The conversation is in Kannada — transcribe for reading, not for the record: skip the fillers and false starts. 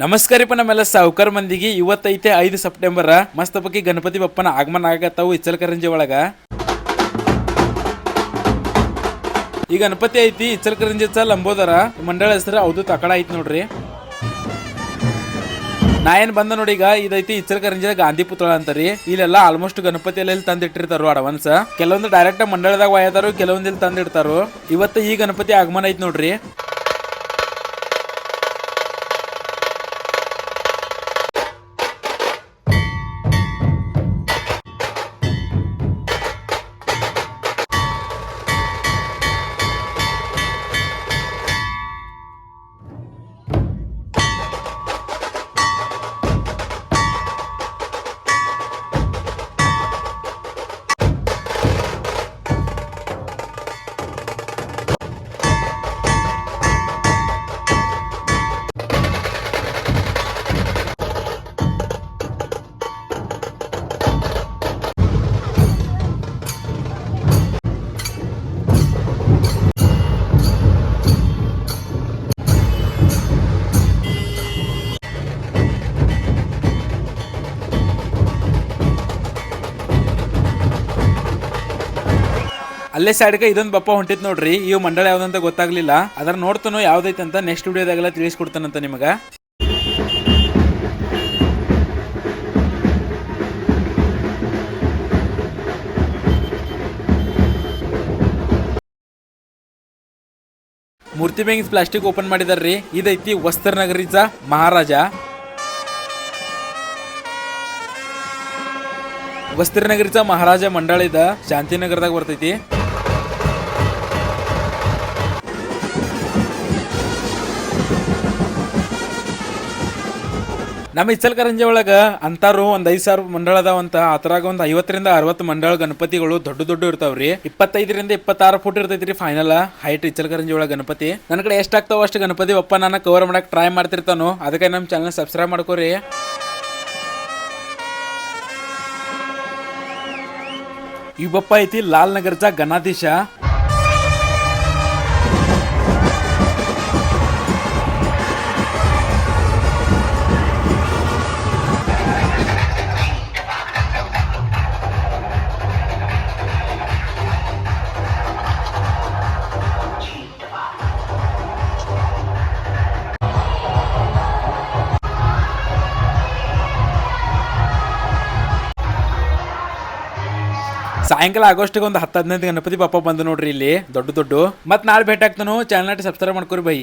ನಮಸ್ಕಾರಪ್ಪ ನಮ್ಮೆಲ್ಲ ಸಾವುಕಾರ ಮಂದಿಗೆ ಇವತ್ತೈತೆ 5 ಸೆಪ್ಟೆಂಬರ್ ಮಸ್ತಪಕ್ಕಿ ಗಣಪತಿ ಬಪ್ಪನ ಆಗಮನ ಆಗತ್ತಾವು ಇಚ್ಚಲಕರಂಜಿ ಒಳಗ. ಈ ಗಣಪತಿ ಐತಿ ಇಚ್ಚಲಕರಂಜಿ ಲಂಬೋದರ ಮಂಡಳ ಹೆಸರು ಹೌದು ತಕಡ ಐತಿ ನೋಡ್ರಿ. ನಾ ಏನ್ ಬಂದ ನೋಡಿ ಈಗ ಇದೈತಿ ಇಚ್ಚಲಕರಂಜಿ ಗಾಂಧಿ ಪುತಳ ಅಂತಾರಿ. ಇಲ್ಲೆಲ್ಲ ಆಲ್ಮೋಸ್ಟ್ ಗಣಪತಿ ಎಲ್ಲ ಇಲ್ಲಿ ತಂದಿಟ್ಟಿರ್ತಾರು ಅಡ್ವಾನ್ಸ್. ಕೆಲವೊಂದು ಡೈರೆಕ್ಟ್ ಮಂಡಳದಾಗ ಒಯ್ಯದಾರು, ಕೆಲವೊಂದು ಇಲ್ಲಿ ತಂದಿಡ್ತಾರು. ಇವತ್ತು ಈ ಗಣಪತಿ ಆಗಮನ ಐತಿ ನೋಡ್ರಿ. ಅಲ್ಲೇ ಸೈಡ್ಗೆ ಇದೊಂದು ಬಪ್ಪ ಹೊಂಟಿತ್ ನೋಡ್ರಿ. ಇವ್ ಮಂಡಳ ಯಾವ್ದಂತ ಗೊತ್ತಾಗ್ಲಿಲ್ಲ. ಅದ್ರ ನೋಡ್ತಾನೋ ಯಾವ್ದೈತೆ ಅಂತ ನೆಕ್ಸ್ಟ್ ವಿಡಿಯೋದಾಗೆಲ್ಲ ತಿಳಿಸ್ಕೊಡ್ತಾನಂತ ನಿಮಗ. ಮೂರ್ತಿ ಬ್ಯಾಂಕ್ ಪ್ಲಾಸ್ಟಿಕ್ ಓಪನ್ ಮಾಡಿದಾರ್ರಿ. ಇದೈತಿ ವಸ್ತ್ರ ನಗರಿಚ ಮಹಾರಾಜ. ವಸ್ತ್ರ ನಗರಿಚ ಮಹಾರಾಜ ಮಂಡಳ ಇದ ಶಾಂತಿನಗರದಾಗ ಬರ್ತೈತಿ. ನಮ್ಮ ಇಚ್ಚಲಕರಂಜಿ ಒಳಗ ಅಂತಾರು ಒಂದ್ 5,000 ಮಂಡಳ ಅದಾವಂತ. ಅದ್ರಾಗ ಒಂದ್ 50 ರಿಂದ 60 ಮಂಡಳ ಗಣಪತಿಗಳು ದೊಡ್ಡ ಇರ್ತಾವ್ರಿ. 25 ರಿಂದ 26 ಫುಟ್ ಇರ್ತೈತ್ರಿ ಫೈನಲ್ ಹೈಟ್ ಇಚ್ಚಲಕರಂಜಿ ಒಳಗ ಗಣಪತಿ. ನನ್ನ ಕಡೆ ಎಷ್ಟಾಗ್ತಾವ ಅಷ್ಟು ಗಣಪತಿ ಒಪ್ಪ ನಾನು ಕವರ್ ಮಾಡಕ್ ಟ್ರೈ ಮಾಡ್ತಿರ್ತಾನು. ಅದಕ್ಕೆ ನಮ್ಮ ಚಾನಲ್ ಸಬ್ಸ್ಕ್ರೈಬ್ ಮಾಡ್ಕೋರಿ. ಈ ಬಪ್ಪ ಐತಿ ಲಾಲ್ ನಗರಚ ಗಣಾಧೀಶ. ಸಾಯಂಕಾಲ ಆಗೋಷ್ಟಿಗೆ ಒಂದು 10-15 ಗಣಪತಿ ಪಾಪ ಬಂದು ನೋಡ್ರಿ ಇಲ್ಲಿ ದೊಡ್ಡ. ಮತ್ ನಾಳೆ ಭೇಟಿ ಆಗ್ತಾನು. ಚಾನಲ್ ಸಬ್ಸ್ಕ್ರೈಬ್ ಮಾಡ್ಕೊರಿ ಬೈ.